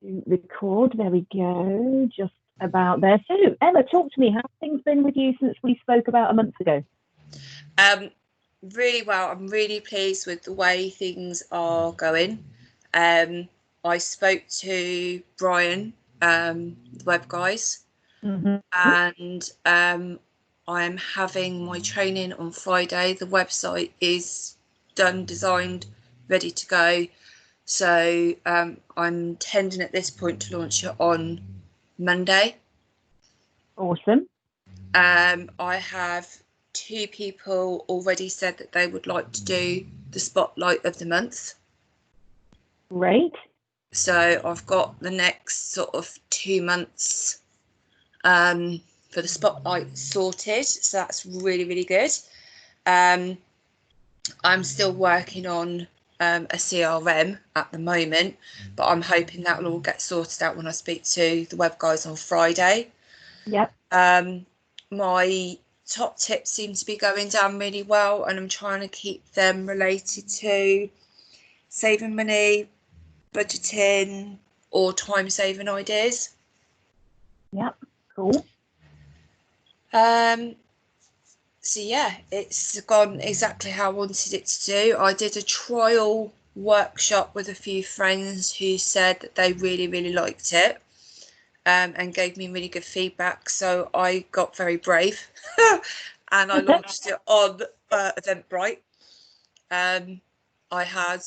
To record. There we go. Just about there. So, Emma, talk to me. How have things been with you since we spoke about a month ago? Really well. I'm really pleased with the way things are going. I spoke to Brian, the web guys, and I am having my training on Friday. The website is done, designed, ready to go. So I'm intending at this point to launch it on Monday. Awesome. I have 2 people already said that they would like to do the spotlight of the month. Great. So I've got the next sort of 2 months for the spotlight sorted. So that's really, really good. I'm still working on a CRM at the moment, but I'm hoping that will all get sorted out when I speak to the web guys on Friday. Yep. My top tips seem to be going down really well, and I'm trying to keep them related to saving money, budgeting, or time saving ideas. Yep. Cool. So yeah, it's gone exactly how I wanted it to do. I did a trial workshop with a few friends who said that they really, really liked it, and gave me really good feedback. So I got very brave and I launched it on Eventbrite. I had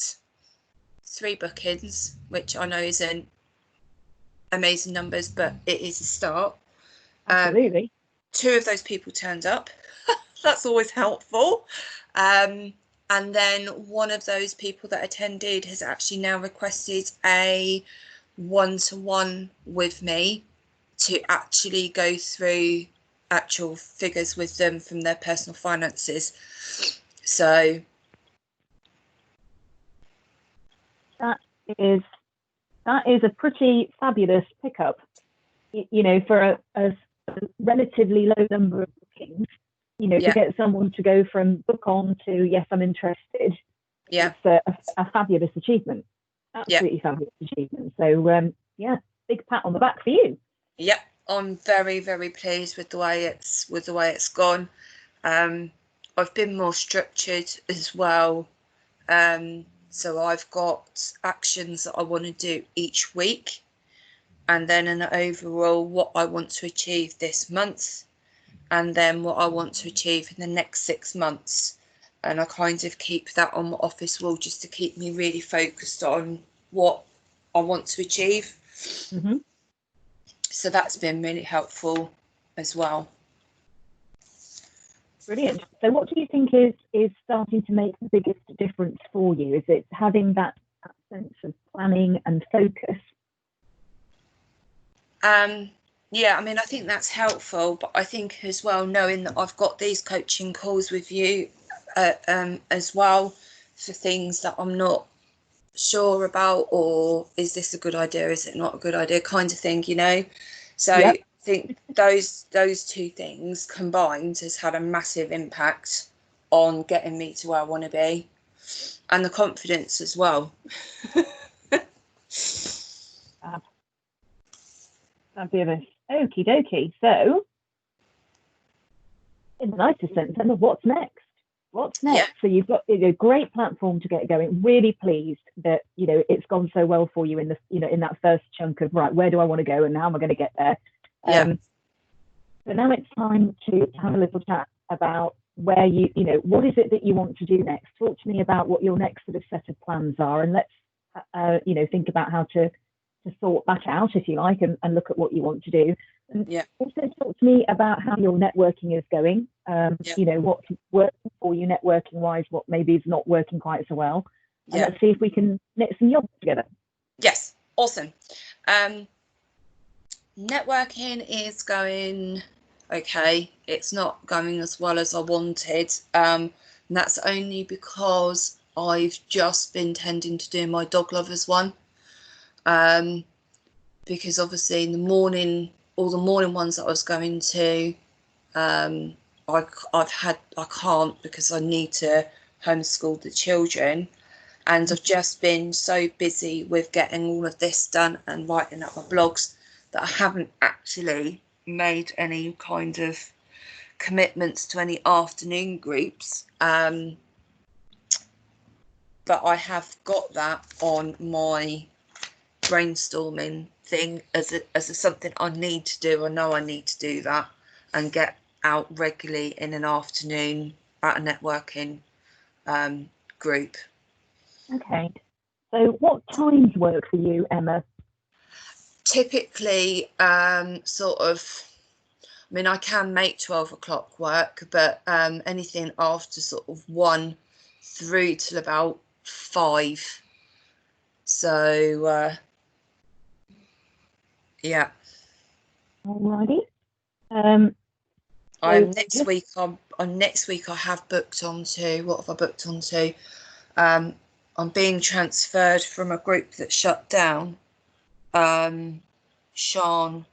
3 bookings, which I know isn't amazing numbers, but it is a start. Absolutely. 2 of those people turned up. That's always helpful. And then one of those people that attended has actually now requested a one-to-one with me to actually go through actual figures with them from their personal finances. So that is a pretty fabulous pickup. You know, for a relatively low number of bookings, you know, to get someone to go from book on to yes, I'm interested. Yeah, it's a fabulous achievement. Absolutely fabulous achievement. So big pat on the back for you. Yep, I'm very, very pleased with the way it's gone. I've been more structured as well. So I've got actions that I want to do each week, and then an overall what I want to achieve this month, and then what I want to achieve in the next 6 months. And I kind of keep that on my office wall just to keep me really focused on what I want to achieve. Mm-hmm. So that's been really helpful as well. Brilliant. So what do you think is starting to make the biggest difference for you? Is it having that sense of planning and focus? Yeah, I mean, I think that's helpful, but I think as well, knowing that I've got these coaching calls with you as well for things that I'm not sure about, or is this a good idea, is it not a good idea, kind of thing, you know. So I think those 2 things combined has had a massive impact on getting me to where I want to be, and the confidence as well. Fabulous. Okie dokie. So, in the nicest sense, Emma, what's next? What's next? Yeah. So you've got a great platform to get going. Really pleased that it's gone so well for you in the in that first chunk of right. Where do I want to go, and how am I going to get there? But now it's time to have a little chat about where what is it that you want to do next. Talk to me about what your next sort of set of plans are, and let's think about how to sort that out, if you like, and look at what you want to do. And also talk to me about how your networking is going. What's working for you networking wise, what maybe is not working quite so well. And let's see if we can knit some jobs together. Yes, awesome. Networking is going okay. It's not going as well as I wanted. And that's only because I've just been tending to do my dog lovers one. Because obviously in the morning, all the morning ones that I was going to, I can't, because I need to homeschool the children. And I've just been so busy with getting all of this done and writing up my blogs that I haven't actually made any kind of commitments to any afternoon groups. But I have got that on my brainstorming thing as something I need to do. I know I need to do that and get out regularly in an afternoon at a networking group. Okay. So what times work for you, Emma? Typically, sort of, I mean, I can make 12 o'clock work, but anything after sort of 1 through till about 5. So, yeah. Alrighty. Next week I have booked onto, what have I booked onto? I'm being transferred from a group that shut down. Sean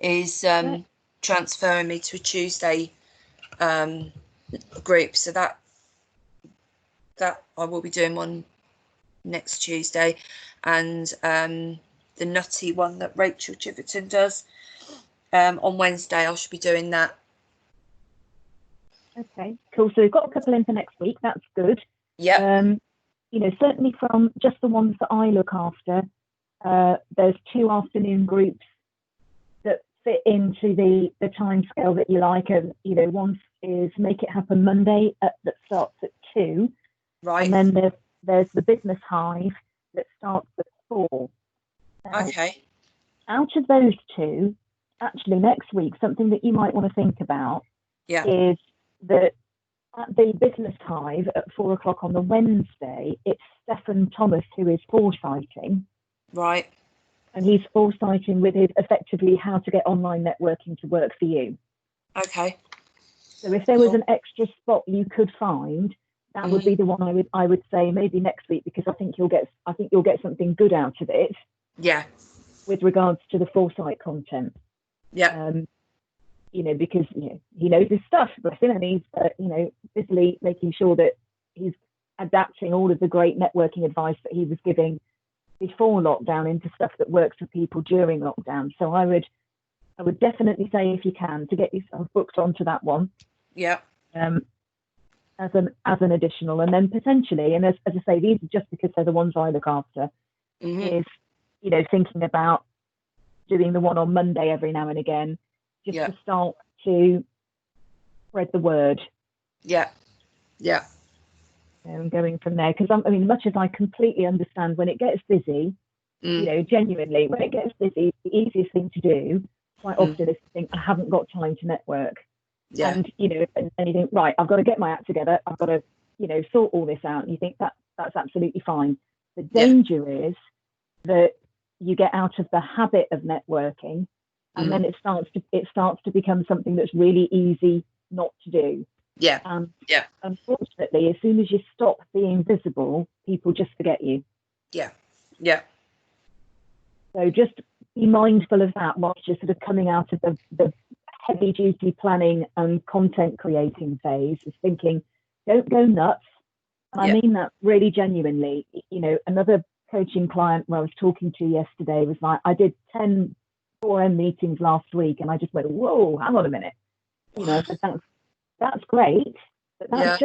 is transferring me to a Tuesday group, so that I will be doing one next Tuesday, and the nutty one that Rachel Chiverton does on Wednesday. I should be doing that. Okay, cool. So we've got a couple in for next week. That's good. Yeah. You know, certainly from just the ones that I look after, there's 2 afternoon groups that fit into the time scale that you like. And, you know, one is Make It Happen Monday that starts at 2. Right. And then there's the Business Hive that starts at 4. Now, okay. Out of those 2, actually next week, something that you might want to think about is that at the Business Hive at 4 o'clock on the Wednesday, it's Stephen Thomas who is foresighting. Right. And he's foresighting with his effectively how to get online networking to work for you. Okay. So if there was an extra spot you could find, that would be the one I would say maybe next week, because I think you'll get something good out of it. Yeah. With regards to the foresight content. Yeah. You know, because he knows his stuff, bless him, and he's busily making sure that he's adapting all of the great networking advice that he was giving before lockdown into stuff that works for people during lockdown. So I would definitely say, if you can, to get yourself booked onto that one. Yeah. As an additional, and then potentially, and as I say, these are just because they're the ones I look after, is thinking about doing the one on Monday every now and again, just to start to spread the word. Yeah. Yeah. And going from there, because I mean, much as I completely understand when it gets busy, genuinely, when it gets busy, the easiest thing to do quite often is to think, I haven't got time to network. Yeah. And and you think, right, I've got to get my act together, I've got to sort all this out, and you think that's absolutely fine. The danger is that you get out of the habit of networking, and then it starts to become something that's really easy not to do. Yeah. Unfortunately, as soon as you stop being visible, people just forget you. Yeah. Yeah. So just be mindful of that whilst you're sort of coming out of the heavy duty planning and content creating phase, is thinking, don't go nuts. And I mean that really genuinely. Another coaching client who I was talking to yesterday was like, I did 10 4M meetings last week, and I just went, whoa, hang on a minute. I said, that's great, but that's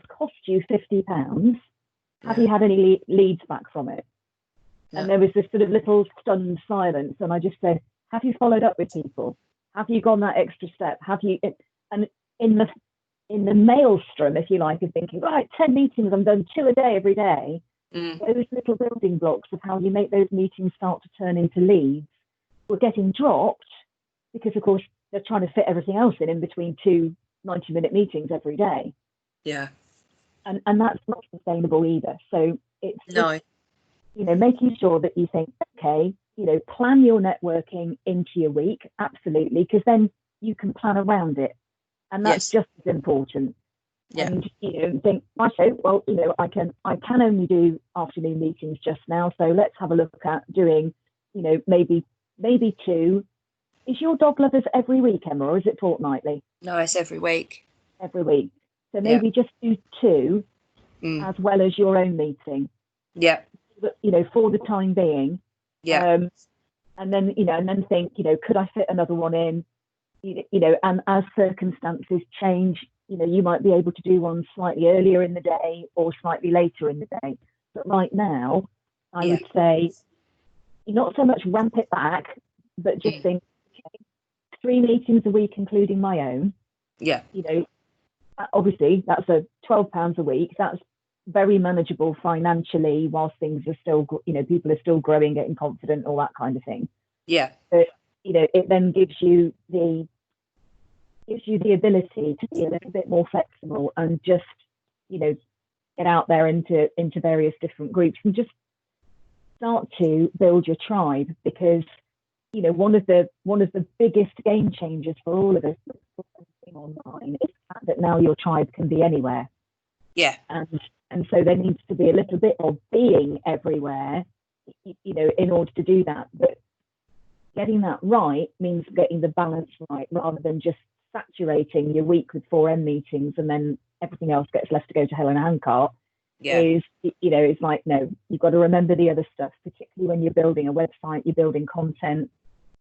cost you £50. Have you had any leads back from it? And there was this sort of little stunned silence, and I just said, have you followed up with people? Have you gone that extra step? Have you? And in the maelstrom, if you like, of thinking, right, 10 meetings, I'm done 2 a day every day. Those little building blocks of how you make those meetings start to turn into leads were getting dropped, because, of course, they're trying to fit everything else in between 2 90-minute meetings every day. Yeah. And that's not sustainable either. So it's just, making sure that you think, okay, plan your networking into your week, absolutely, because then you can plan around it. And that's just as important. Yeah. And think, well, I can only do afternoon meetings just now, so let's have a look at doing, maybe 2. Is your dog lovers every week, Emma, or is it fortnightly? No, it's every week. Every week. So maybe just do 2, as well as your own meeting. Yeah. For the time being. Yeah. And then, and then think, could I fit another one in? And as circumstances change, you might be able to do one slightly earlier in the day or slightly later in the day. But right now, I would say not so much ramp it back, but just think, okay, 3 meetings a week, including my own. Yeah. Obviously, that's £12 a week. That's very manageable financially whilst things are still, people are still growing, getting confident, all that kind of thing. Yeah. But, it then gives you the ability to be a little bit more flexible and just, get out there into various different groups and just start to build your tribe, because one of the biggest game changers for all of us online is the fact that now your tribe can be anywhere. Yeah. And so there needs to be a little bit of being everywhere, in order to do that. But getting that right means getting the balance right, rather than just saturating your week with 4M meetings and then everything else gets left to go to hell in a handcart. It's like, no, you've got to remember the other stuff, particularly when you're building a website, you're building content,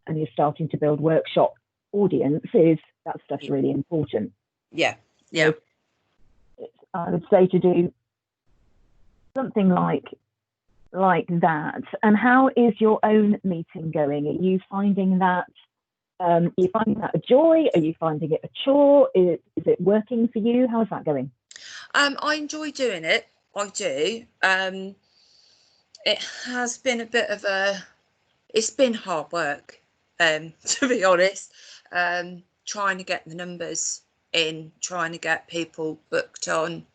and you're starting to build workshop audiences. That stuff's really important. Yeah. So I would say to do something like that. And how is your own meeting going? Are you finding that a joy? Are you finding it a chore? Is it working for you? How's that going? I enjoy doing it. I do. It has been a bit of it's been hard work, to be honest. Trying to get the numbers in, trying to get people booked on.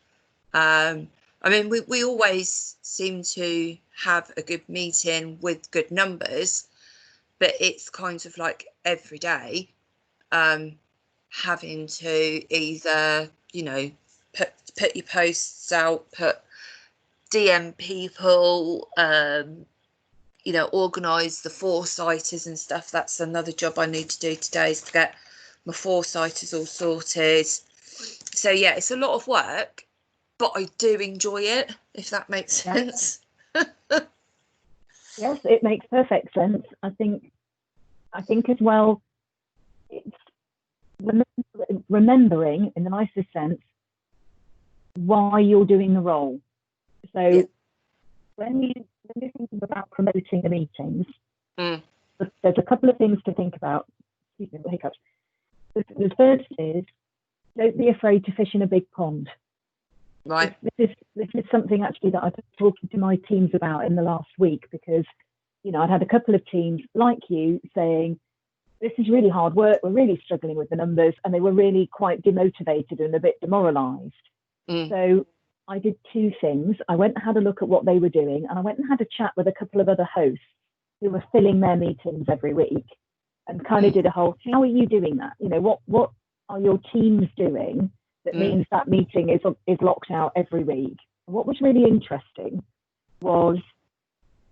We always seem to have a good meeting with good numbers, but it's kind of like every day, having to either, put your posts out, DM people, organise the foresighters and stuff. That's another job I need to do today, is to get my foresighters all sorted. So yeah, it's a lot of work, but I do enjoy it, if that makes sense. Yes, it makes perfect sense. I think as well, it's remembering in the nicest sense why you're doing the role. So when you're thinking about promoting the meetings, there's a couple of things to think about. Excuse me, hiccups. The first is, don't be afraid to fish in a big pond. Right. This is something actually that I've been talking to my teams about in the last week, because I'd had a couple of teams like you saying, this is really hard work, we're really struggling with the numbers, and they were really quite demotivated and a bit demoralized. So I did 2 things. I went and had a look at what they were doing, and I went and had a chat with a couple of other hosts who were filling their meetings every week, and kind of did a whole, how are you doing that? What are your teams doing that means that meeting is locked out every week? And what was really interesting was,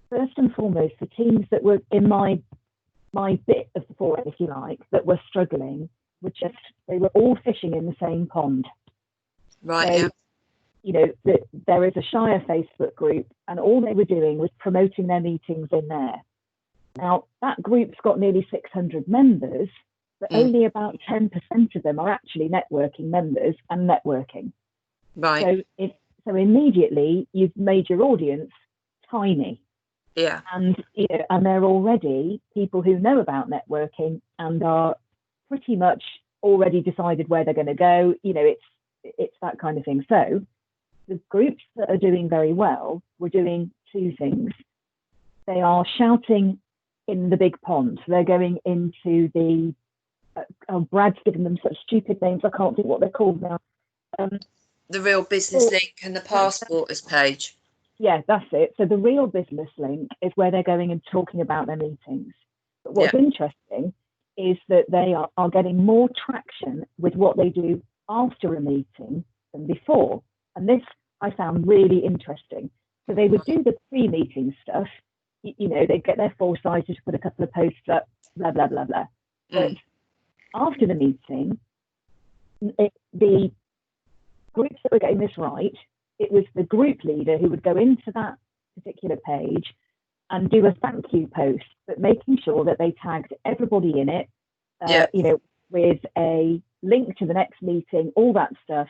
first and foremost, the teams that were in my bit of the forum, if you like, that were struggling, they were all fishing in the same pond. Right. So, there is a Shire Facebook group, and all they were doing was promoting their meetings in there. Now, that group's got nearly 600 members, but only about 10% of them are actually networking members and networking. Right. So immediately you've made your audience tiny. Yeah. And they're already people who know about networking and are pretty much already decided where they're going to go. It's that kind of thing. So the groups that are doing very well were doing 2 things. They are shouting in the big pond. So they're going into the Brad's given them such stupid names, I can't think what they're called now. The Real Business Link and the Passporters page. Yeah, that's it. So the Real Business Link is where they're going and talking about their meetings. But what's interesting is that they are getting more traction with what they do after a meeting than before. And this I found really interesting. So they would do the pre-meeting stuff, they'd get their foresighters to put a couple of posts up, blah, blah, blah, blah. But after the meeting, the groups that were getting this right it was the group leader who would go into that particular page and do a thank you post, but making sure that they tagged everybody in it, you know, with a link to the next meeting, all that stuff,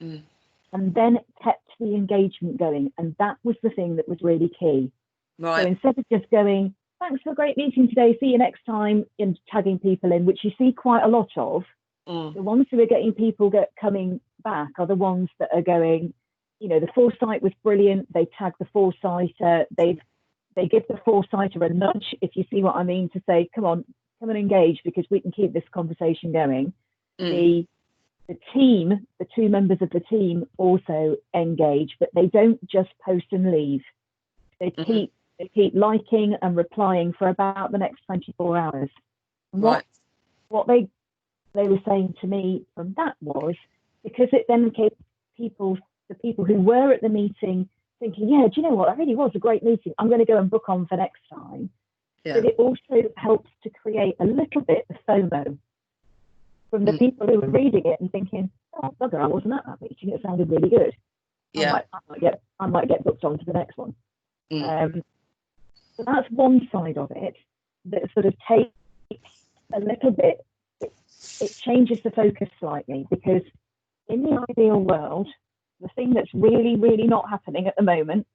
and then kept the engagement going. And that was the thing that was really key. Right. So instead of just going, thanks for a great meeting today, see you next time, and tagging people in, which you see quite a lot of, the ones who are getting people coming back are the ones that are going, you know, the foresight was brilliant, they tag the foresighter, they give the foresighter a nudge, if you see what I mean, to say, come on, come and engage, because we can keep this conversation going. The team, the two members of the team also engage, but they don't just post and leave. They keep liking and replying for about the next 24 hours. And what they were saying to me from that was, because it then gave the people who were at the meeting thinking, yeah, do you know what, that really was a great meeting, I'm going to go and book on for next time. But it also helps to create a little bit of FOMO from the people who were reading it and thinking, oh, bugger, I wasn't at that meeting, it sounded really good. I might get booked on to the next one. So that's one side of it that sort of takes a little bit, it changes the focus slightly, because in the ideal world, the thing that's really, really not happening at the moment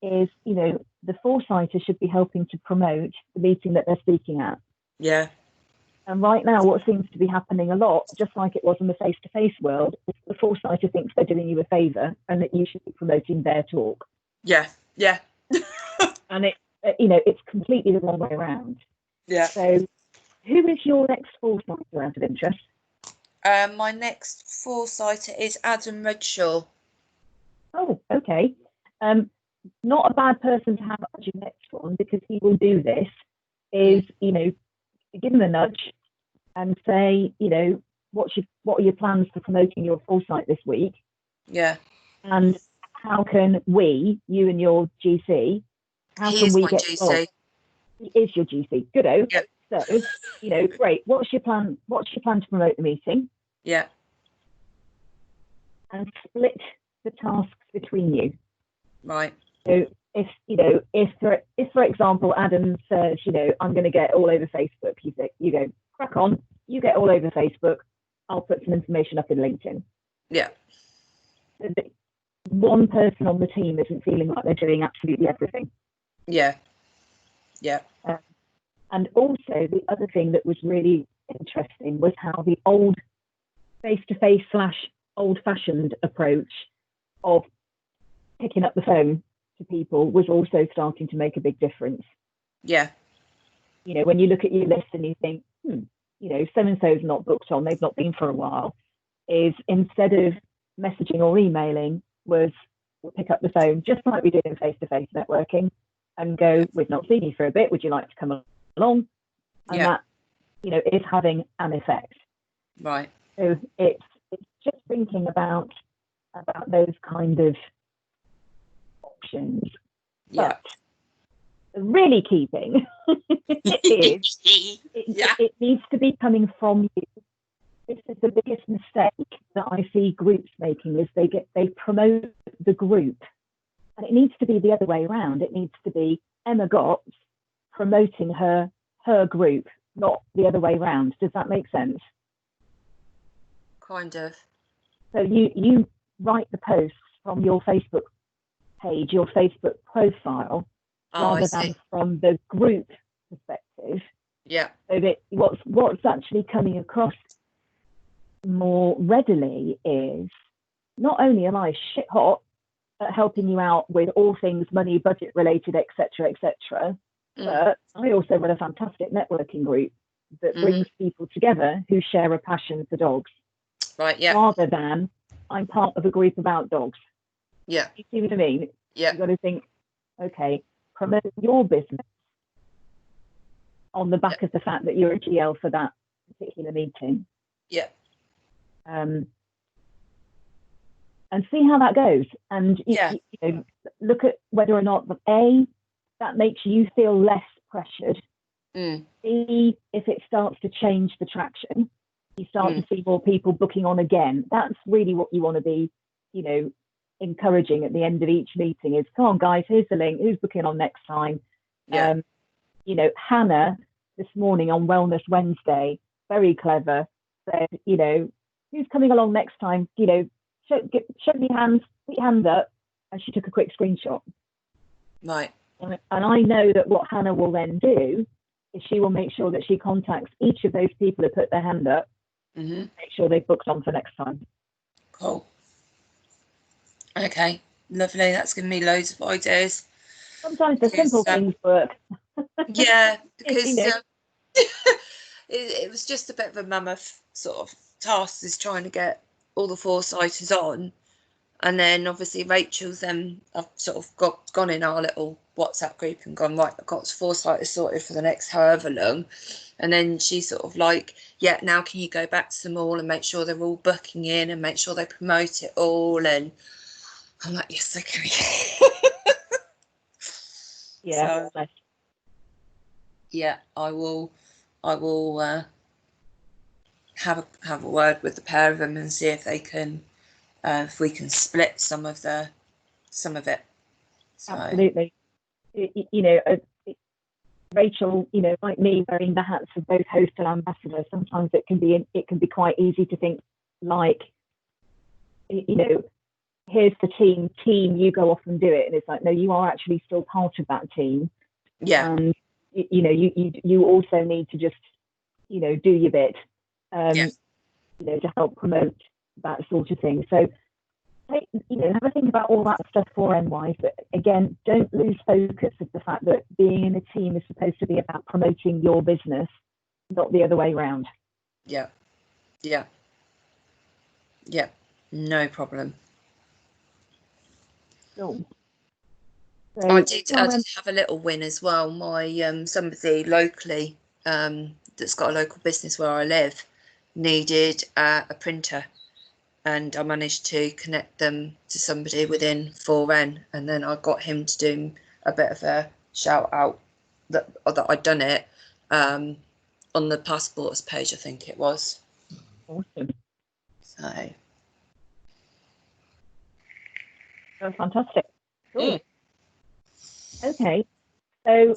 is, you know, the foresighter should be helping to promote the meeting that they're speaking at. Yeah. And right now, what seems to be happening a lot, just like it was in the face-to-face world, is the foresighter thinks they're doing you a favour and that you should be promoting their talk. Yeah. And it, you know, it's completely the wrong way around. Yeah. So, who is your next foresighter out of interest? My next foresighter is Adam Redshaw. Oh, okay. Not a bad person to have as your next one, because he will do this, is, you know, give him a nudge and say, you know, what are your plans for promoting your foresight this week? Yeah. And how can we, you and your GC, he is my GC. He is your GC. Good-o. Yep. So, you know, great. What's your plan? What's your plan to promote the meeting? Yeah. And split the tasks between you. Right. So if, you know, if for example, Adam says, you know, I'm going to get all over Facebook, you go, crack on, you get all over Facebook, I'll put some information up in LinkedIn. Yeah. So that one person on the team isn't feeling like they're doing absolutely everything. Yeah. Yeah. And also the other thing that was really interesting was how the old face-to-face / old-fashioned approach of picking up the phone to people was also starting to make a big difference. Yeah. You know, when you look at your list and you think, you know, so-and-so's not booked on, they've not been for a while, is instead of messaging or emailing, was we'll pick up the phone, just like we did in face-to-face networking, and go, we've not seen you for a bit, would you like to come along? And that, you know, is having an effect. Right. So it's just thinking about those kind of options. Yeah. But really key thing it needs to be coming from you. This is the biggest mistake that I see groups making, is they promote the group, and it needs to be the other way around. It needs to be Emma Gotts promoting her group, not the other way around. Does that make sense? Kind of. So you write the posts from your Facebook page, your Facebook profile, rather than from the group perspective. Yeah. So that what's actually coming across more readily is, not only am I shit hot at helping you out with all things money, budget related, etc., but I also run a fantastic networking group that brings people together who share a passion for dogs. Right. Yeah. Rather than I'm part of a group about dogs. Yeah. You see what I mean? Yeah. You've got to think, okay, promote your business on the back of the fact that you're a GL for that particular meeting. Yeah. And see how that goes. And you know, look at whether or not that makes you feel less pressured. B, if it starts to change the traction, you start to see more people booking on again. That's really what you want to be, you know, encouraging at the end of each meeting is, come on guys, here's the link, who's booking on next time? Yeah. You know, Hannah this morning on Wellness Wednesday, very clever, said, you know, who's coming along next time? You know, show me hands, put your hand up. And she took a quick screenshot. Right. And I know that what Hannah will then do is she will make sure that she contacts each of those people who put their hand up, make sure they've booked on for next time. Cool. Okay, lovely. That's given me loads of ideas. Sometimes the simple things work. Yeah, because You know. it was just a bit of a mammoth sort of task, is trying to get all the Foresighters on. And then obviously Rachel's I've sort of gone in our little WhatsApp group and gone, right, I've got Foresighters sorted for the next however long. And then she's sort of like, yeah, now can you go back to them all and make sure they're all booking in and make sure they promote it all? And I'm like, yes, I can. Yeah. So, yeah, I will have a word with the pair of them and see if they can, if we can split some of it. So. Absolutely. You know, Rachel, you know, like me, wearing the hats of both host and ambassador, sometimes it can be quite easy to think like, you know, here's the team, you go off and do it. And it's like, no, you are actually still part of that team. Yeah. And, you know, you also need to just, you know, do your bit, you know, to help promote that sort of thing. So, you know, have a think about all that stuff for NY, but again, don't lose focus of the fact that being in a team is supposed to be about promoting your business, not the other way around. Yeah. No problem. Cool. So, I did have a little win as well. My somebody locally that's got a local business where I live needed a printer, and I managed to connect them to somebody within 4N, and then I got him to do a bit of a shout out that I'd done it on the passports page, I think it was. Awesome. So that's fantastic. Cool. Okay, so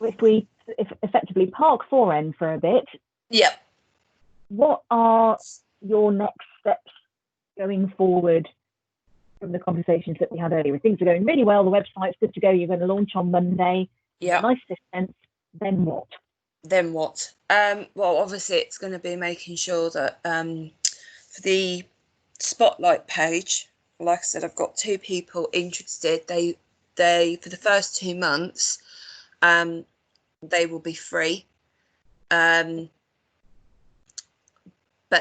if we effectively park 4N for a bit, what are your next steps going forward from the conversations that we had earlier? Things are going really well, the website's good to go, you're going to launch on Monday. Nice defense. Then what? Well, obviously it's going to be making sure that for the spotlight page, like I said, I've got 2 people interested. They for the first 2 months they will be free, but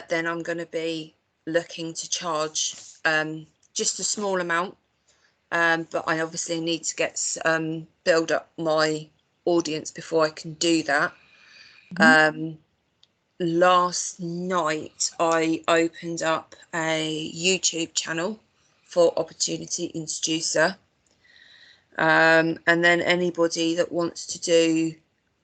then I'm going to be looking to charge just a small amount, but I obviously need to get build up my audience before I can do that. Last night I opened up a YouTube channel for Opportunity Introducer, and then anybody that wants to do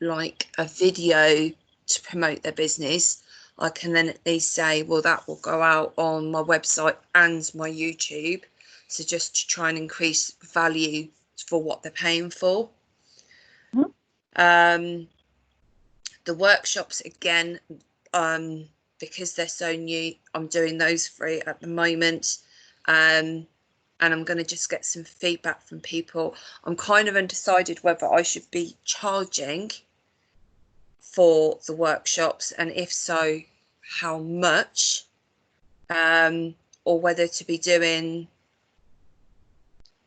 like a video to promote their business, I can then at least say, well, that will go out on my website and my YouTube, so just to try and increase value for what they're paying for. The workshops, again, because they're so new, I'm doing those free at the moment, and I'm going to just get some feedback from people. I'm kind of undecided whether I should be charging for the workshops, and if so, how much, or whether to be doing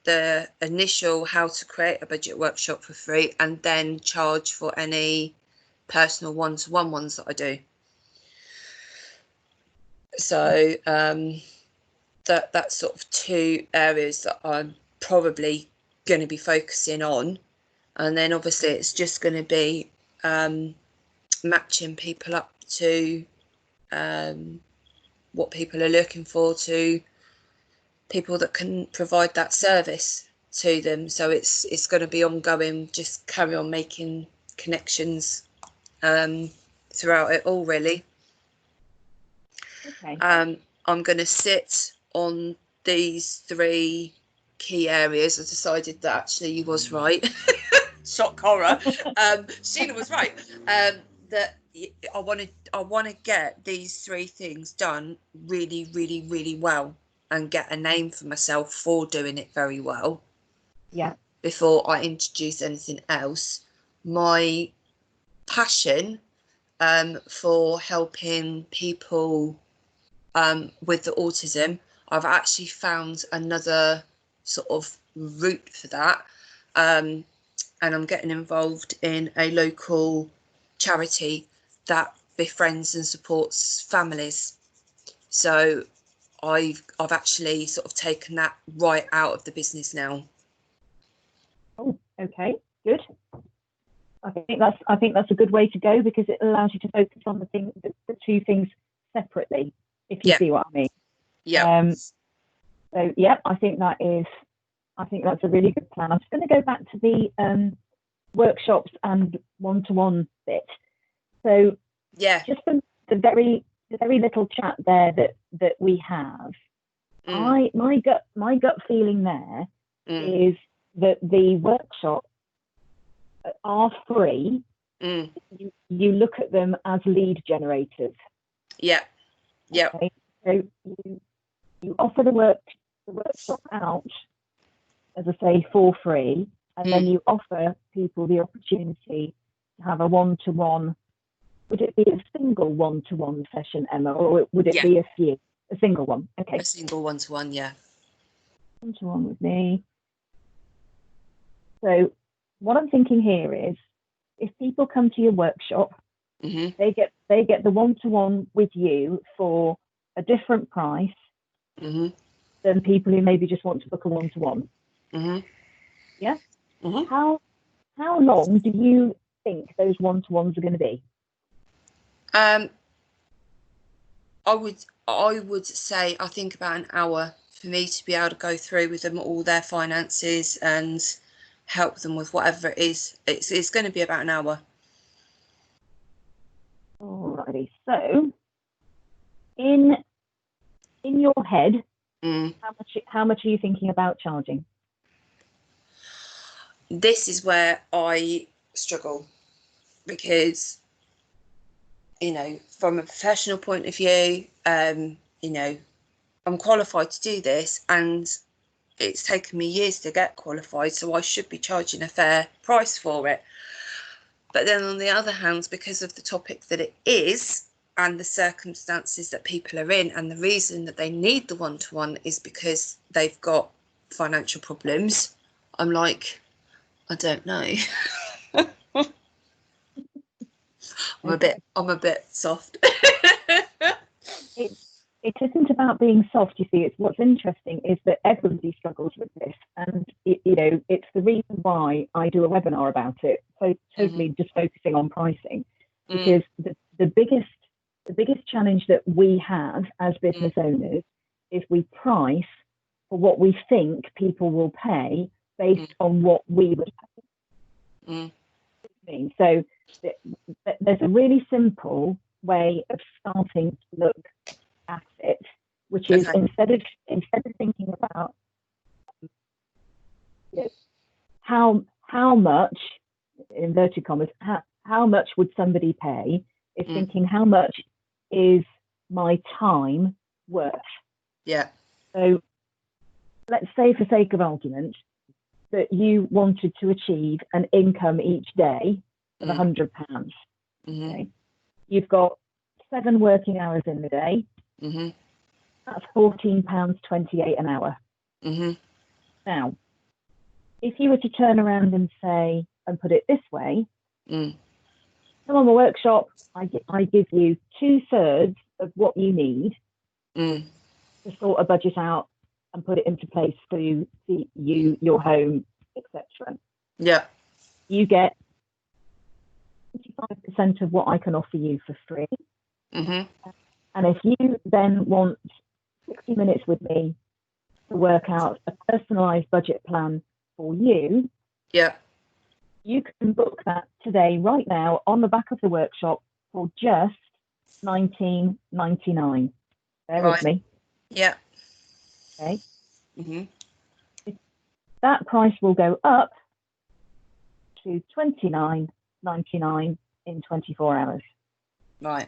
the initial how to create a budget workshop for free and then charge for any personal one-to-one ones that I do. So that's sort of 2 areas that I'm probably going to be focusing on, and then obviously it's just going to be matching people up to what people are looking for, to people that can provide that service to them. So it's going to be ongoing, just carry on making connections throughout it all, really. Okay. I'm going to sit on these 3 key areas, I decided that actually you was right. Shock horror. Sheila was right. That I want to get these 3 things done really, really, really well, and get a name for myself for doing it very well. Yeah. Before I introduce anything else, my passion for helping people with the autism, I've actually found another sort of route for that, and I'm getting involved in a local charity that befriends and supports families. So I've actually sort of taken that right out of the business now. Oh, okay, good. I think that's a good way to go, because it allows you to focus on the 2 things separately, if you see what I mean. Yeah. So yeah, I think that's a really good plan. I'm just going to go back to the workshops and one-to-one bit. So Yeah. just from the very little chat there that we have, my gut feeling there is that the workshops are free. You look at them as lead generators. Yeah. Yeah. Okay? So you offer the workshop out, as I say, for free, and then you offer people the opportunity to have a one-to-one. Would it be a single one-to-one session, Emma, or would it be a few? A single one. Okay. A single one-to-one, yeah. One-to-one with me. So what I'm thinking here is, if people come to your workshop, they get the one-to-one with you for a different price than people who maybe just want to book a one-to-one. Yeah. How long do you think those one-to-ones are going to be? I would say, I think about an hour for me to be able to go through with them all their finances and help them with whatever it is. It's going to be about an hour. Alrighty. So, in your head, how much are you thinking about charging? This is where I struggle, because, you know, from a professional point of view, you know, I'm qualified to do this, and it's taken me years to get qualified, so I should be charging a fair price for it. But then on the other hand, because of the topic that it is, and the circumstances that people are in, and the reason that they need the one-to-one is because they've got financial problems, I'm like, I don't know. I'm a bit soft. It isn't about being soft, you see. It's what's interesting is that everybody struggles with this, and it's the reason why I do a webinar about it. So totally just focusing on pricing, because the biggest challenge that we have as business owners is we price for what we think people will pay based on what we would pay. So there's a really simple way of starting to look at it, which is instead of thinking about how much, in inverted commas, how much would somebody pay, is thinking how much is my time worth. Yeah. So let's say, for sake of argument, that you wanted to achieve an income each day of £100. Okay. You've got 7 working hours in the day. That's £14.28 an hour. Now, if you were to turn around and say, and put it this way, come on my workshop, I give you 2/3 of what you need to sort a budget out and put it into place for you, your home, etc. Yeah. You get 25% of what I can offer you for free. And if you then want 60 minutes with me to work out a personalised budget plan for you, you can book that today, right now, on the back of the workshop for just £19.99. Bear with me. Yeah. Okay. Mm-hmm. That price will go up to $29.99 in 24 hours. Right.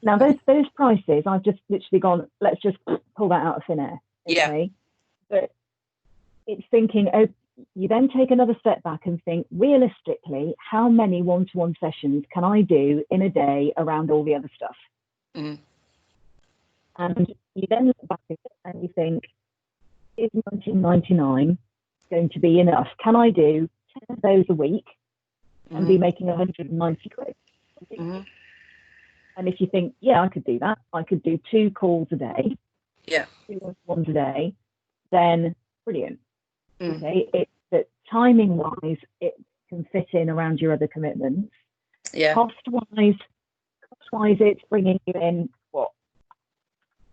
Now, those prices, I've just literally gone, let's just pull that out of thin air. Okay. Yeah. But it's thinking, oh, you then take another step back and think, realistically, how many one-to-one sessions can I do in a day around all the other stuff? Mm-hmm. And you then look back at it and you think, is $19.99 going to be enough? Can I do 10 of those a week and be making 190 quid? Mm-hmm. And if you think, yeah, I could do that, I could do 2 calls a day, Yeah. 2 ones a day, then brilliant. Mm. Okay, it's that timing wise, it can fit in around your other commitments. Yeah. Cost wise, it's bringing you in what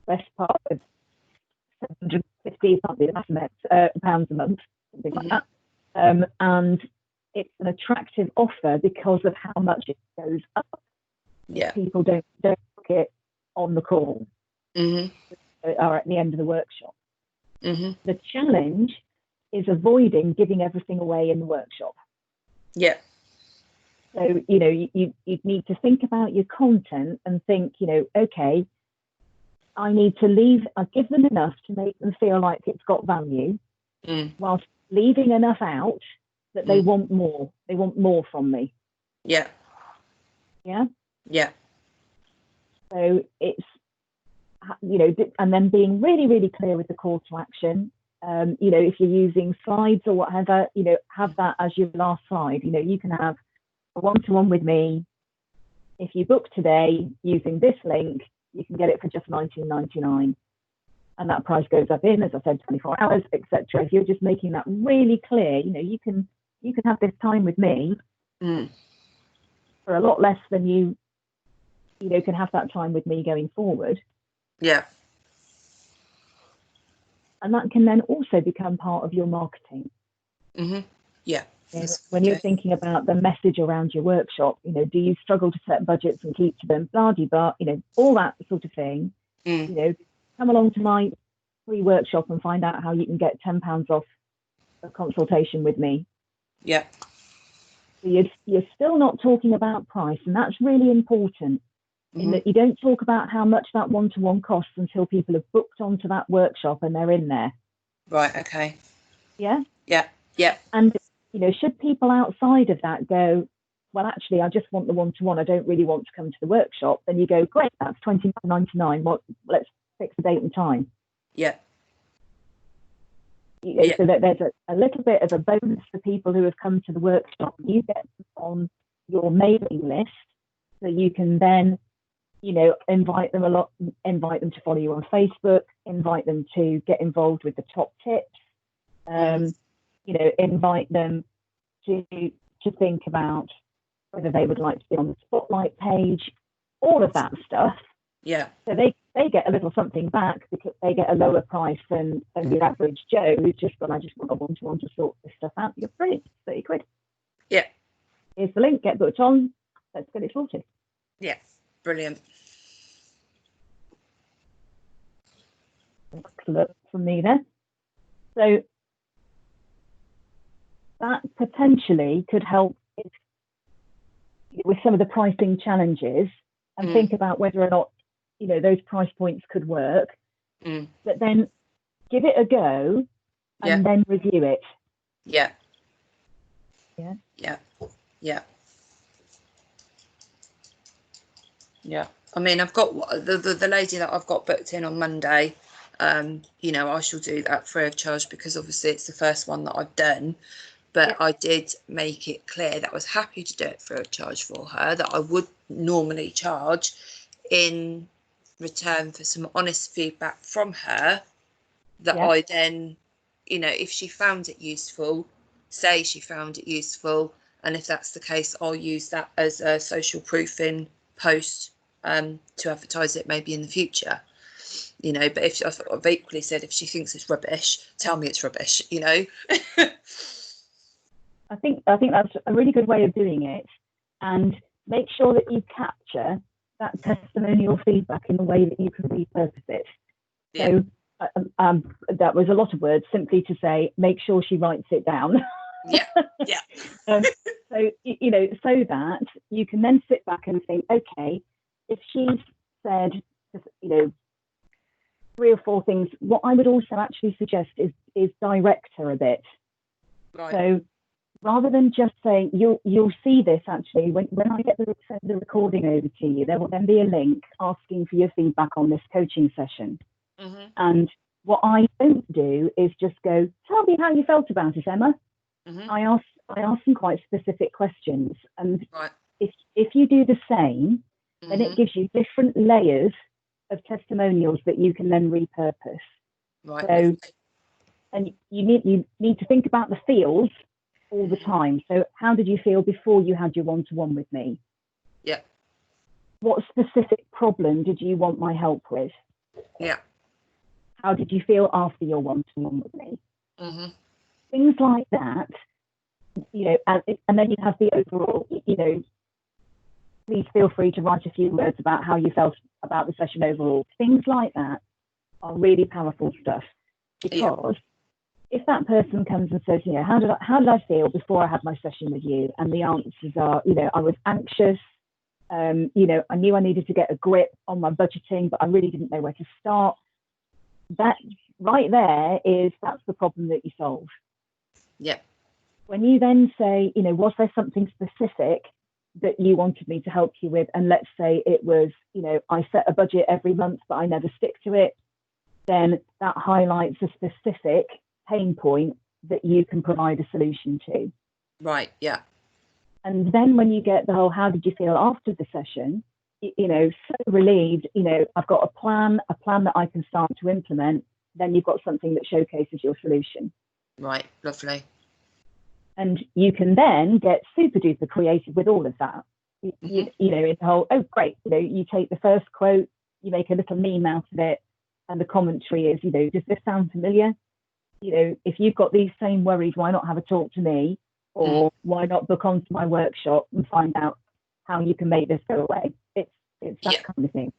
best part of 750 pounds a month, something like that. And it's an attractive offer because of how much it goes up. Yeah. People don't book it on the call Mm-hmm. or at the end of the workshop. Mm-hmm. The challenge is avoiding giving everything away in the workshop. Yeah. So, you know, you need to think about your content and think, you know, okay, I need to I give them enough to make them feel like it's got value, whilst leaving enough out that they want more. They want more from me. Yeah. Yeah. Yeah. So it's, you know, and then being really, really clear with the call to action. You know, if you're using slides or whatever, you know, have that as your last slide. You know, you can have a one-to-one with me. If you book today using this link, you can get it for just $19.99. And that price goes up in, as I said, 24 hours, etc. If you're just making that really clear, you know, you can have this time with me for a lot less than you know, can have that time with me going forward. Yeah. And that can then also become part of your marketing. Mm-hmm. Yeah. You know, when you're thinking about the message around your workshop, you know, do you struggle to set budgets and keep to them, blah, blah, blah, you know, all that sort of thing. You know, come along to my free workshop and find out how you can get £10 off a consultation with me. Yeah. So you're still not talking about price, and that's really important. In that you don't talk about how much that one-to-one costs until people have booked onto that workshop and they're in there. Right. Okay. Yeah. Yeah. Yeah. And, you know, should people outside of that go, well, actually, I just want the one-to-one, I don't really want to come to the workshop, then you go, great, that's $29.99. Well, let's fix the date and time. Yeah. You know, so that there's a little bit of a bonus for people who have come to the workshop. You get them on your mailing list, so you can then, you know, invite them to follow you on Facebook, invite them to get involved with the top tips, you know, invite them to think about whether they would like to be on the spotlight page, all of that stuff. Yeah. So they get a little something back because they get a lower price than your average Joe who's just gone, I just want a one-to-one to sort this stuff out. You're brilliant, 30 quid. Yeah. Here's the link, get booked on, let's get it sorted. Yeah. Brilliant. Look from me there. So that potentially could help with some of the pricing challenges and think about whether or not, you know, those price points could work, but then give it a go and then review it. Yeah. Yeah. Yeah. Yeah. Yeah. I mean, I've got the lady that I've got booked in on Monday. You know, I shall do that free of charge because obviously it's the first one that I've done. But I did make it clear that I was happy to do it free of charge for her, that I would normally charge in return for some honest feedback from her, that I then, you know, if she found it useful, say she found it useful, and if that's the case, I'll use that as a social proofing post to advertise it maybe in the future, you know. But if I've equally said, if she thinks it's rubbish, tell me it's rubbish, you know. I think that's a really good way of doing it, and make sure that you capture that testimonial feedback in a way that you can repurpose it. So That was a lot of words, simply to say, make sure she writes it down. Yeah, yeah. So, so that you can then sit back and think, okay, if she's said, 3 or 4 things, what I would also actually suggest is direct her a bit. Right. So rather than just say, you'll see this actually, when I get the recording over to you, there will then be a link asking for your feedback on this coaching session. Mm-hmm. And what I don't do is just go, tell me how you felt about it, Emma. Mm-hmm. I ask some quite specific questions. And right. if you do the same, then Mm-hmm. it gives you different layers of testimonials that you can then repurpose. Right. So, and you need to think about the feels all the Mm-hmm. time. So how did you feel before you had your one-to-one with me? Yeah. What specific problem did you want my help with? Yeah. How did you feel after your one-to-one with me? Mm-hmm. Things like that, and then you have the overall, please feel free to write a few words about how you felt about the session overall. Things like that are really powerful stuff, because if that person comes and says, how did I feel before I had my session with you? And the answers are, I was anxious. I knew I needed to get a grip on my budgeting, but I really didn't know where to start. That right there that's the problem that you solve. Yeah. When you then say, was there something specific that you wanted me to help you with? And let's say it was, I set a budget every month, but I never stick to it. Then that highlights a specific pain point that you can provide a solution to. Right. Yeah. And then when you get the whole, how did you feel after the session? So relieved, I've got a plan that I can start to implement. Then you've got something that showcases your solution. Right. Lovely. And you can then get super duper creative with all of that. In the whole, oh, great. You take the first quote, you make a little meme out of it. And the commentary is, does this sound familiar? If you've got these same worries, why not have a talk to me? Or why not book onto my workshop and find out how you can make this go away? It's that kind of thing.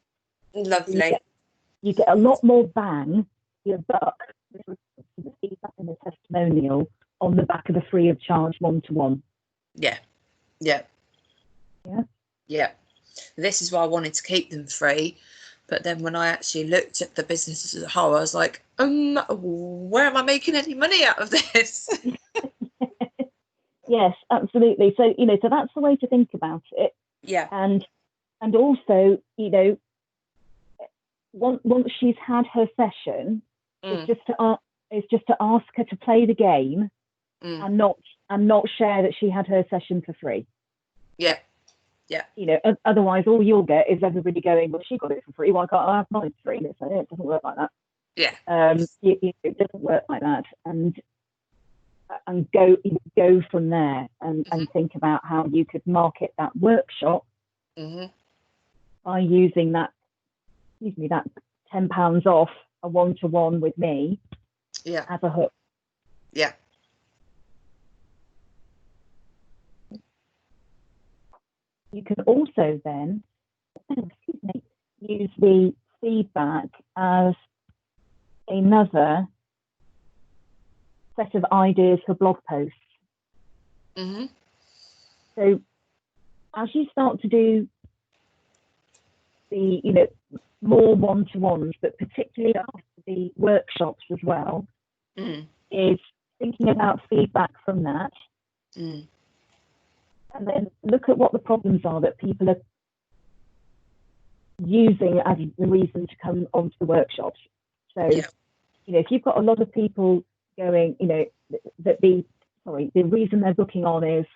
Lovely. You get a lot more bang for your buck with the feedback and the testimonial on the back of a free of charge one-to-one. Yeah. Yeah. Yeah. Yeah. This is why I wanted to keep them free. But then when I actually looked at the business as a whole, I was like, where am I making any money out of this? Yes, absolutely. So, so that's the way to think about it. Yeah. And also, once she's had her session, it's just to ask her to play the game and not share that she had her session for free. Yeah. Yeah. Otherwise all you'll get is everybody going, well, she got it for free, why can't I have mine for free? It doesn't work like that. Yeah. It doesn't work like that. And go from there and think about how you could market that workshop by using that £10 off a one-to-one with me as a hook. Yeah. You can also then use the feedback as another set of ideas for blog posts. So as you start to do the more one-to-ones, but particularly after the workshops as well, is thinking about feedback from that, and then look at what the problems are that people are using as the reason to come onto the workshops. So if you've got a lot of people going, that the reason they're booking on is,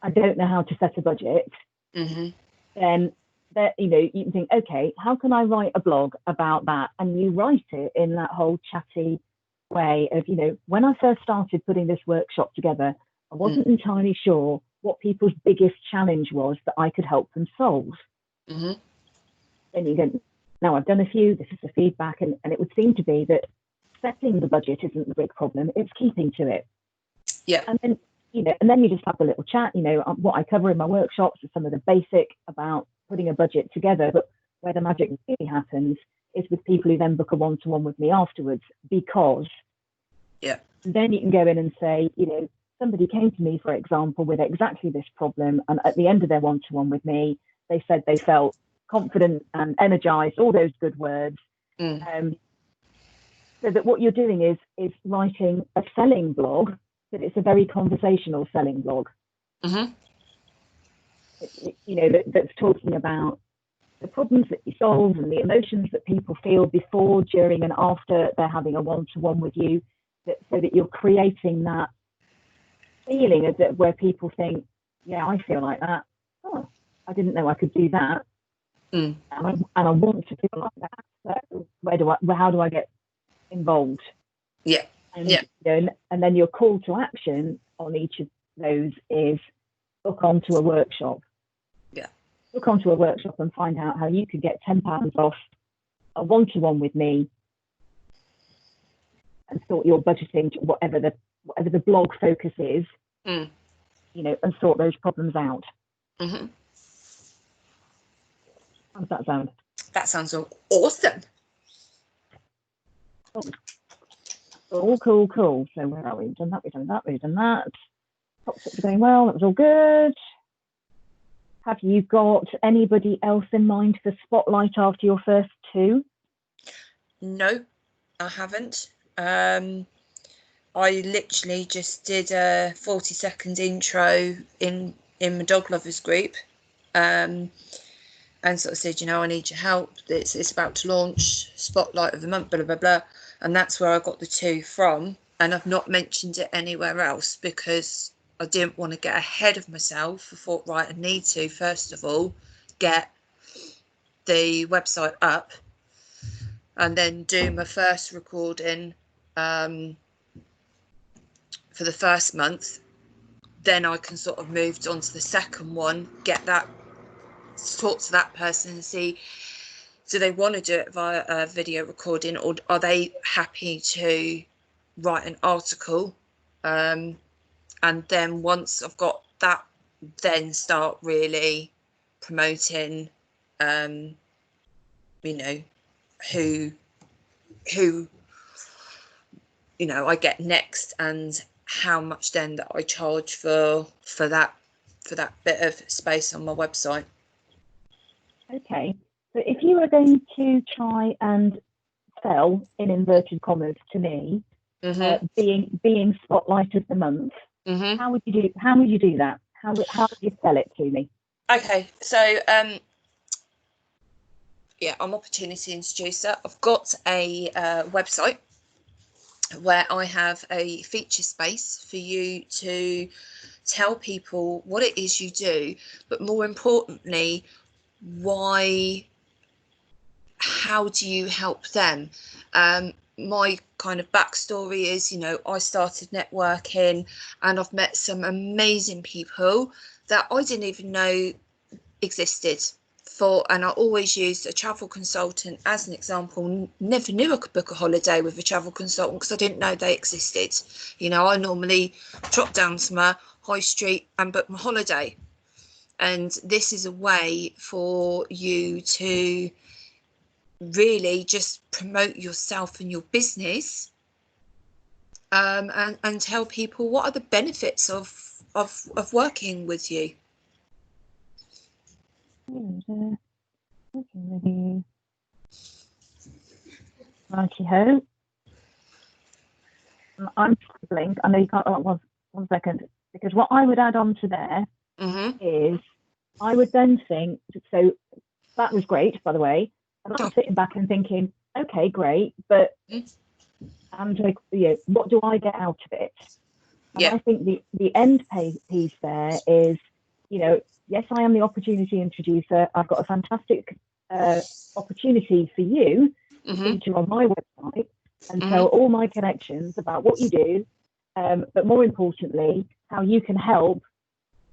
I don't know how to set a budget, then that you can think, okay, how can I write a blog about that? And you write it in that whole chatty way of, when I first started putting this workshop together, I wasn't entirely sure what people's biggest challenge was that I could help them solve. Then you go, now I've done a few, this is the feedback, and it would seem to be that setting the budget isn't the big problem, it's keeping to it. Yeah. And then, and then you just have a little chat, what I cover in my workshops is some of the basic about putting a budget together, but where the magic really happens is with people who then book a one-to-one with me afterwards, because then you can go in and say, you know, somebody came to me, for example, with exactly this problem, and at the end of their one-to-one with me, they said they felt confident and energized, all those good words. So that what you're doing is writing a selling blog, but it's a very conversational selling blog. You know, that's talking about the problems that you solve and the emotions that people feel before, during, and after they're having a one-to-one with you, so that you're creating that feeling of that, where people think, yeah, I feel like that. Oh, I didn't know I could do that. And I want to feel like that. So how do I get involved? And, you know, and then your call to action on each of those is book onto a workshop. Book onto a workshop and find out how you could get £10 off a one-to-one with me, and sort your budgeting to whatever the blog focus is, you know, and sort those problems out. How does that sound? That sounds awesome. Cool. So where are we? We've done that. Top tips are going well. That was all good. Have you got anybody else in mind for Spotlight after your first two? No, I haven't. I literally just did a 40-second intro in my dog lovers group, and sort of said, you know, I need your help. It's about to launch Spotlight of the month, blah blah blah, and that's where I got the two from. And I've not mentioned it anywhere else because I didn't want to get ahead of myself. I thought, right, I need to first of all get the website up, and then do my first recording for the first month. Then I can sort of move on to the second one, get that, talk to that person and see, do they want to do it via a video recording, or are they happy to write an article? And then once I've got that, then start really promoting, you know, who you know I get next, and how much then that I charge for that bit of space on my website. Okay, so if you were going to try and sell, in inverted commas, to me, being Spotlight of the month, how would you do that? How would you sell it to me? Okay, so yeah, I'm Opportunity Introducer. I've got a website where I have a feature space for you to tell people what it is you do, but more importantly, how do you help them? My kind of backstory is, you know, I started networking and I've met some amazing people that I didn't even know existed. And I always used a travel consultant as an example. Never knew I could book a holiday with a travel consultant because I didn't know they existed. You know, I normally drop down to my high street and book my holiday. And this is a way for you to really just promote yourself and your business, and tell people what are the benefits of working with you. Righty-ho. I'm struggling. I know you can't. One second, because what I would add on to there is, I would then think, so that was great, by the way, and I'm sitting back and thinking, okay, great, but and like, you know, what do I get out of it? And I think the end piece there is, you know, yes, I am the Opportunity Introducer. I've got a fantastic opportunity for you to feature on my website and tell all my connections about what you do, but more importantly, how you can help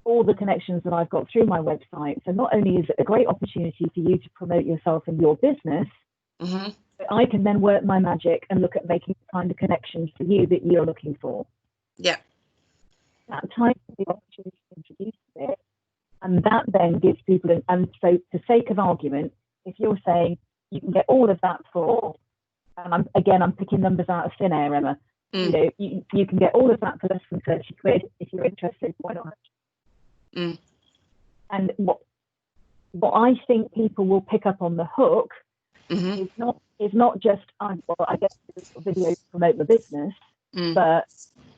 all the connections that I've got through my website. So not only is it a great opportunity for you to promote yourself and your business, but I can then work my magic and look at making the kind of connections for you that you're looking for. Yeah. That type of the opportunity to introduce it, and that then gives people, and so for sake of argument, if you're saying, you can get all of that for, and I'm picking numbers out of thin air, Emma. You know, you can get all of that for less than 30 quid. If you're interested, why not? And what I think people will pick up on the hook is not just, well, I guess this video to promote the business, but,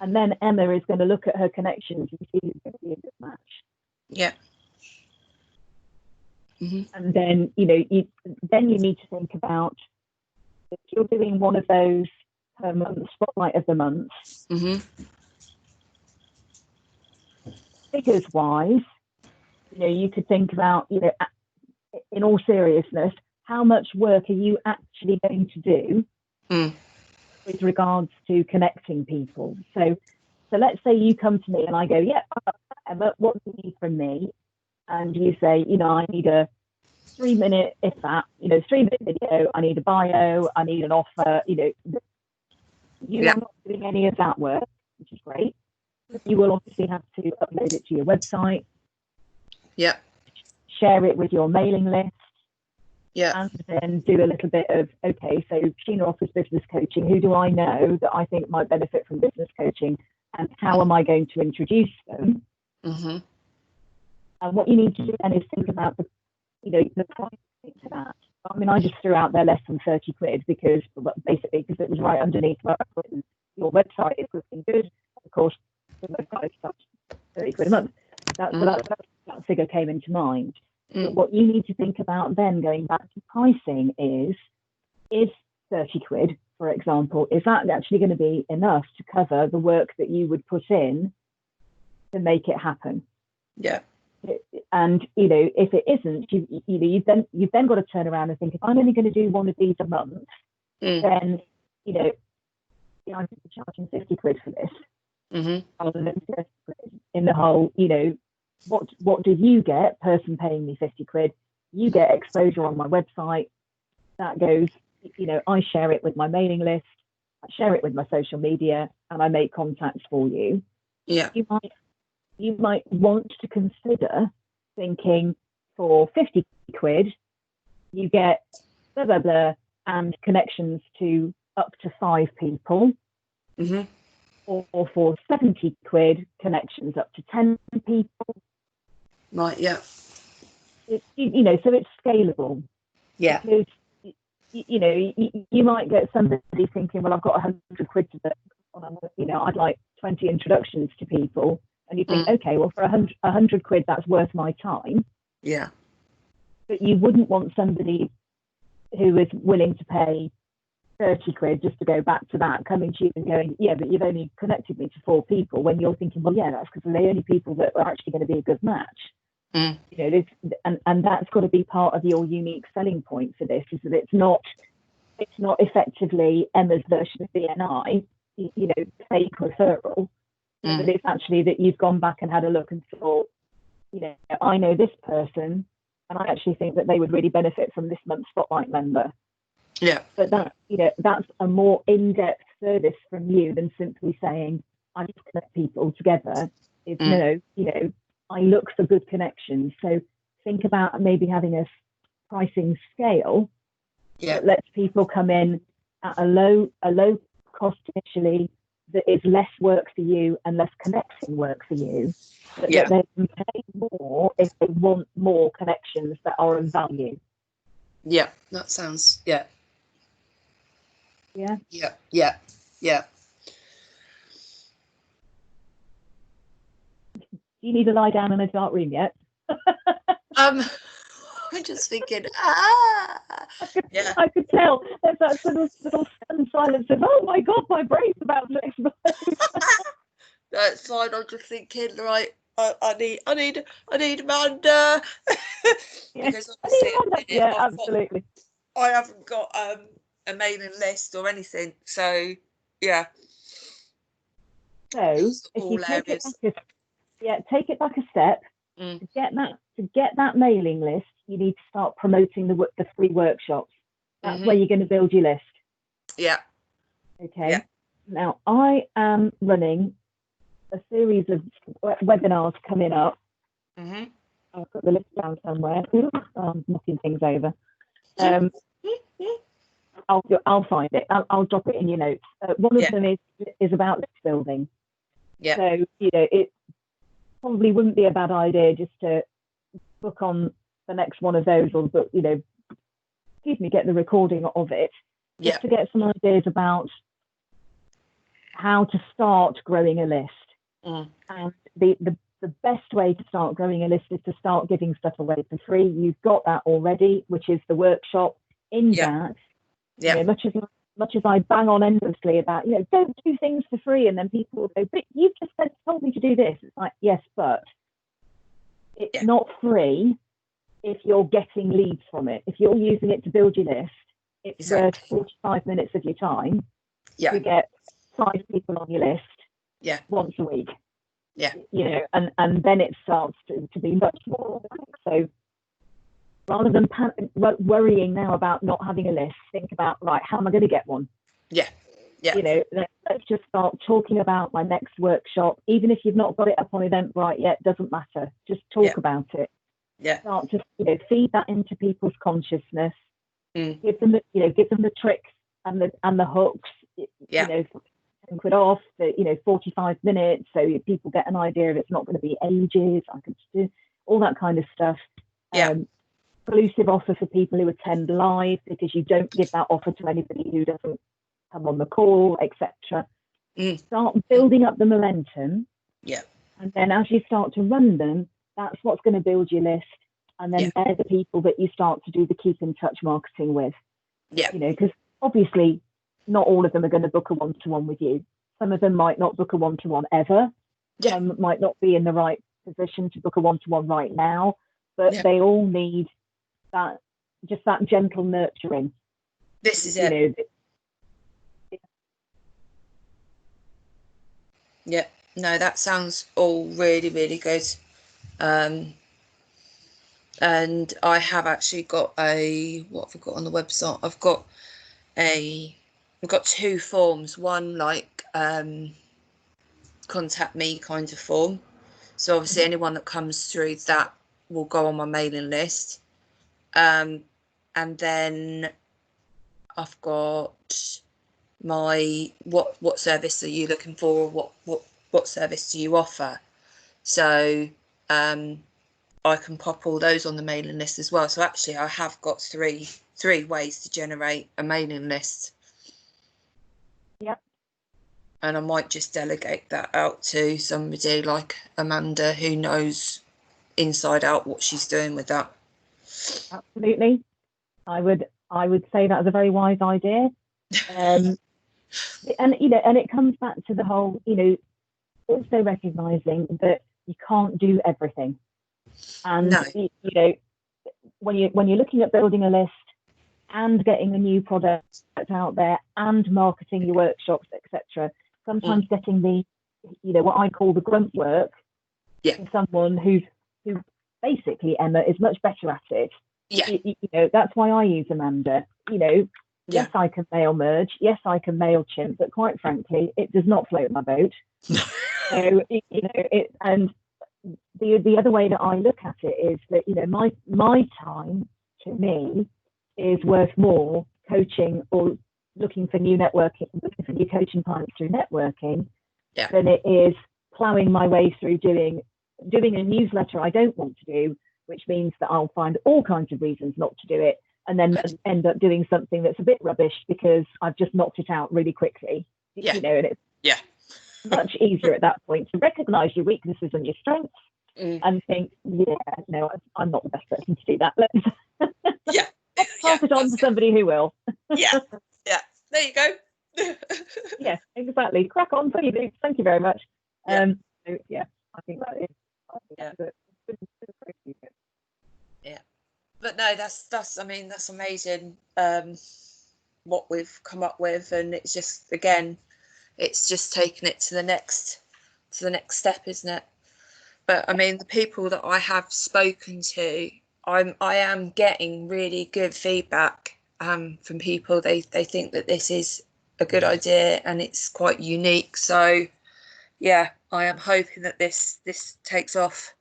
and then Emma is going to look at her connections and see who's going to be a good match. Yeah. And then, you know, you need to think about, if you're doing one of those per month, spotlight of the month, figures wise, you know, you could think about, you know, in all seriousness, how much work are you actually going to do with regards to connecting people? So let's say you come to me and I go, yeah, Emma, what do you need from me? And you say, you know, I need a 3-minute, if that, you know, 3-minute video, I need a bio, I need an offer, you know, you're not doing any of that work, which is great. You will obviously have to upload it to your website. Yeah. Share it with your mailing list. Yeah. And then do a little bit of, okay, so Sheena offers business coaching. Who do I know that I think might benefit from business coaching? And how am I going to introduce them? And what you need to do then is think about the, you know, the price to that. I mean, I just threw out there less than 30 quid because basically because it was right underneath where I put in, your website is looking good. Of course, the website starts 30 quid a month. That figure came into mind. But what you need to think about then, going back to pricing, is 30 quid, for example, is that actually going to be enough to cover the work that you would put in to make it happen? Yeah. And, you know, if it isn't, you've then got to turn around and think, if I'm only going to do one of these a month, then, you know, I'm charging 50 quid for this rather than 30 quid in the whole, you know, what do you get, person paying me 50 quid? You get exposure on my website. That goes, you know, I share it with my mailing list, I share it with my social media, and I make contacts for you. Yeah. You might want to consider thinking, for 50 quid, you get blah, blah, blah, and connections to up to 5 people. Or for 70 quid, connections up to 10 people. Right, yeah. You know, so it's scalable. Yeah. Because, you know, you might get somebody thinking, well, I've got 100 quid to do, you know, I'd like 20 introductions to people. And you think, okay, well, for 100 quid, that's worth my time. Yeah. But you wouldn't want somebody who is willing to pay 30 quid just to go back to that, coming to you and going, yeah, but you've only connected me to 4 people, when you're thinking, well, yeah, that's because they're the only people that are actually going to be a good match. You know, and that's got to be part of your unique selling point for this, is that it's not effectively Emma's version of BNI, you know, fake referral, but it's actually that you've gone back and had a look and thought, you know, I know this person and I actually think that they would really benefit from this month's Spotlight member. Yeah. But that, you know, that's a more in-depth service from you than simply saying, I just connect people together. It's no, you know, I look for good connections. So think about maybe having a pricing scale that lets people come in at a low cost initially, that is less work for you and less connecting work for you, but that they can pay more if they want more connections that are of value. Yeah, that sounds, Yeah. Do you need to lie down in a dark room yet? I'm just thinking, I could tell. There's that sort of little silence of, oh my God, my brain's about to explode. That's fine. I'm just thinking, right, I need Amanda. Because obviously, absolutely. I haven't got a mailing list or anything. So yeah. So if you take it back a step, to get that mailing list, you need to start promoting the free workshops. That's where you're going to build your list. Yeah. Okay. Yeah. Now I am running a series of webinars coming up. I've got the list down somewhere. I'm knocking things over. I'll find it. I'll drop it in your notes. One of them is about list building. Yeah. So it probably wouldn't be a bad idea just to book on the next one of those, or book, get the recording of it, just to get some ideas about how to start growing a list. And the best way to start growing a list is to start giving stuff away for free. You've got that already, which is the workshop. In that, much as I bang on endlessly about, don't do things for free, and then people will go, but you've just told me to do this. It's like, yes, but it's not free if you're getting leads from it. If you're using it to build your list, it's worth 45 minutes of your time to get 5 people on your list once a week. And then it starts to be much more. So rather than worrying now about not having a list, think about, right, how am I going to get one? Let's just start talking about my next workshop. Even if you've not got it up on Eventbrite yet, doesn't matter. Just talk about it. Start to feed that into people's consciousness. Give them the tricks and the hooks. Quid off the 45 minutes, so people get an idea of it's not going to be ages. I can do all that kind of stuff. Exclusive offer for people who attend live, because you don't give that offer to anybody who doesn't come on the call, etc. Start building up the momentum, and then as you start to run them, that's what's going to build your list, and then they're the people that you start to do the keep in touch marketing with. Because obviously not all of them are going to book a one-to-one with you. Some of them might not book a one-to-one ever. Some might not be in the right position to book a one-to-one right now, but they all need that gentle nurturing. This is it. No, that sounds all really, really good. And I have actually got what have I got on the website? We've got 2 forms. One like contact me kind of form. So obviously anyone that comes through that will go on my mailing list. And then I've got my what service are you looking for? What service do you offer? So I can pop all those on the mailing list as well. So actually I have got three ways to generate a mailing list. And I might just delegate that out to somebody like Amanda, who knows inside out what she's doing with that. Absolutely. I would say that's a very wise idea. And it comes back to the whole, also recognizing that you can't do everything. And when you're looking at building a list and getting a new product out there and marketing your workshops, etc., sometimes getting the what I call the grunt work to someone who basically, Emma, is much better at it. That's why I use Amanda. Yes, I can mail merge, yes, I can MailChimp, but quite frankly, it does not float my boat. So and the other way that I look at it is that my time, to me, is worth more coaching or looking for new coaching clients through networking than it is ploughing my way through doing a newsletter I don't want to do, which means that I'll find all kinds of reasons not to do it, and then end up doing something that's a bit rubbish because I've just knocked it out really quickly. And it's much easier at that point to recognize your weaknesses and your strengths and think, I'm not the best person to do that. Let's pass it on to somebody who will. There you go. Yes, exactly. Crack on, thank you very much. I think that is. But no, that's amazing. What we've come up with, and it's just taking it to the next step, isn't it? But I mean, the people that I have spoken to, I am getting really good feedback from people. They think that this is a good idea and it's quite unique. So I am hoping that this takes off.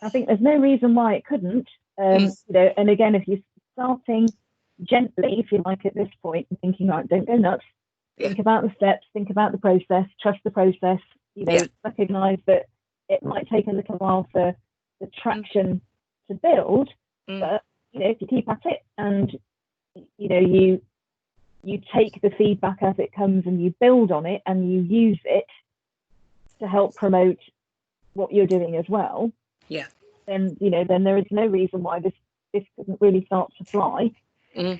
I think there's no reason why it couldn't. And again, if you're starting gently, if you like, at this point, and thinking, right, don't go nuts. Think about the steps, think about the process, trust the process, you know, recognize that it might take a little while for the traction to build, but, you know, if you keep at it and, you know, you take the feedback as it comes and you build on it and you use it to help promote what you're doing as well, then, you know, then there is no reason why this couldn't really start to fly, which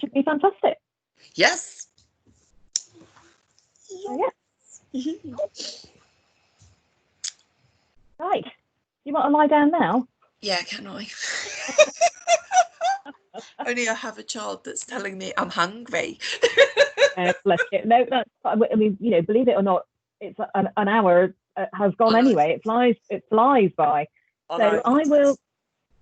would be fantastic. Yes. So, right. You want to lie down now? Yeah, can I? Only I have a child that's telling me I'm hungry. Bless it. No, that's. I mean, you know, believe it or not, it's an hour has gone anyway. It flies by. So I will,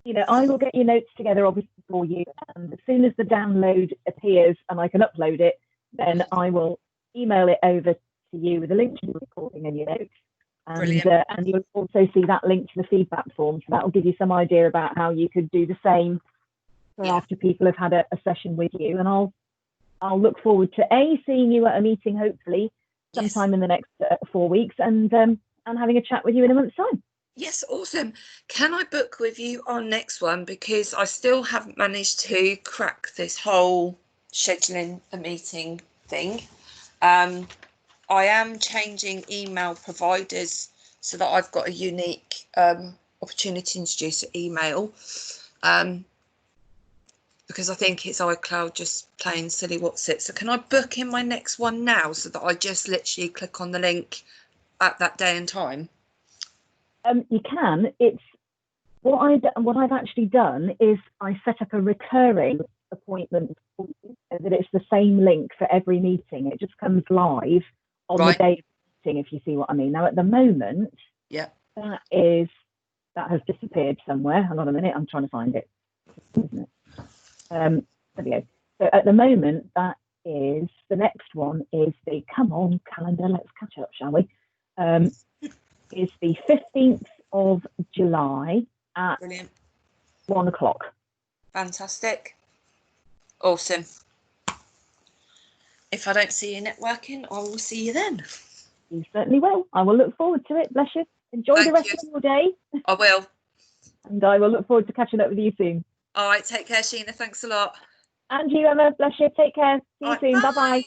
you know, I will get your notes together obviously for you, and as soon as the download appears and I can upload it, then I will email it over to you with a link to the recording and your notes. And you'll also see that link to the feedback form. So that will give you some idea about how you could do the same for after people have had a session with you. And I'll look forward to seeing you at a meeting, hopefully sometime in the next 4 weeks, and having a chat with you in a month's time. Yes, awesome. Can I book with you on next one, because I still haven't managed to crack this whole scheduling a meeting thing. I am changing email providers so that I've got a unique opportunity to introduce an email, because I think it's iCloud just plain silly what's it. So can I book in my next one now so that I just literally click on the link at that day and time? You can. It's what I've actually done is I set up a recurring appointment so that it's the same link for every meeting. It just comes live on the day of the meeting, if you see what I mean. Now at the moment, that has disappeared somewhere. Hang on a minute, I'm trying to find it. There we go. So at the moment, that is the next one is the come on calendar. Let's catch up, shall we? Is the 15th of July at 1 o'clock. Fantastic. Awesome. If I don't see you networking, I will see you then. You certainly will. I will look forward to it. Bless you. Enjoy the rest of your day. I will. And I will look forward to catching up with you soon. All right. Take care, Sheena. Thanks a lot. And you, Emma. Bless you. Take care. See you soon. Bye-bye.